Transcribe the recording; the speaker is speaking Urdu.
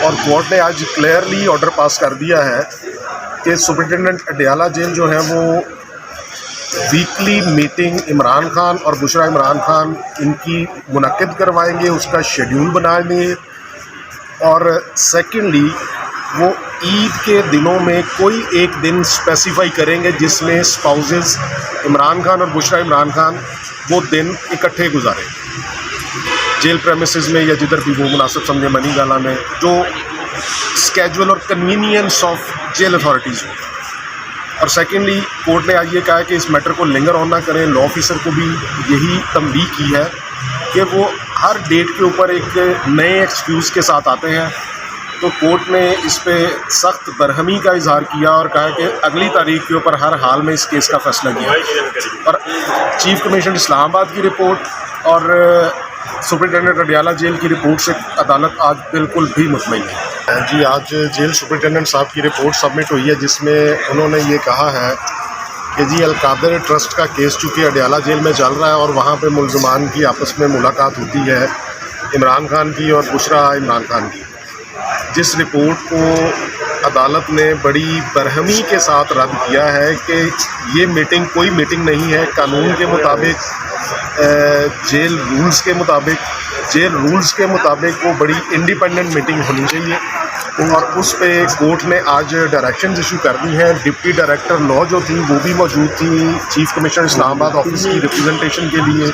اور کورٹ نے آج کلیئرلی آرڈر پاس کر دیا ہے کہ سپرنٹینڈنٹ اڈیالہ جیل جو ہے وہ ویکلی میٹنگ عمران خان اور بشریٰ عمران خان ان کی منعقد کروائیں گے، اس کا شیڈیول بنائیں گے، اور سیکنڈلی وہ عید کے دنوں میں کوئی ایک دن اسپیسیفائی کریں گے جس میں اسپاؤزز عمران خان اور بشریٰ عمران خان وہ دن اکٹھے گزاریں جیل پریمیسز میں یا جدھر بھی وہ مناسب سمجھے، منی گالا میں، جو اسکیجول اور کنوینئنس آف جیل اتھارٹیز ہو۔ اور سیکنڈلی کورٹ نے آج یہ کہا ہے کہ اس میٹر کو لنگر آن نہ کریں، لا آفیسر کو بھی یہی تنبیہ کی ہے کہ وہ ہر ڈیٹ کے اوپر ایک نئے ایکسکیوز کے ساتھ آتے ہیں، تو کورٹ نے اس پہ سخت برہمی کا اظہار کیا اور کہا کہ اگلی تاریخ کے اوپر ہر حال میں اس کیس کا فیصلہ کیا۔ اور چیف کمشنر اسلام آباد کی رپورٹ اور سپرنٹینڈنٹ اڈیالہ جیل کی رپورٹ سے عدالت آج بالکل بھی مطمئن ہے۔ جی، آج جیل سپرنٹینڈنٹ صاحب کی رپورٹ سبمٹ ہوئی ہے جس میں انہوں نے یہ کہا ہے کہ جی القادر ٹرسٹ کا کیس چونکہ اڈیالہ جیل میں چل رہا ہے اور وہاں پہ ملزمان کی آپس میں ملاقات ہوتی ہے، عمران خان کی اور بشریٰ عمران خان کی، جس رپورٹ کو عدالت نے بڑی برہمی کے ساتھ رد کیا ہے کہ یہ میٹنگ کوئی میٹنگ نہیں ہے، قانون کے مطابق جیل رولز کے مطابق وہ بڑی انڈیپینڈنٹ میٹنگ ہونی چاہیے، اور اس پہ کورٹ نے آج ڈائریکشنز ایشو کر دی ہیں۔ ڈپٹی ڈائریکٹر لا جو تھیں وہ بھی موجود تھیں چیف کمشنر اسلام آباد آفس کی ریپرزنٹیشن کے لیے۔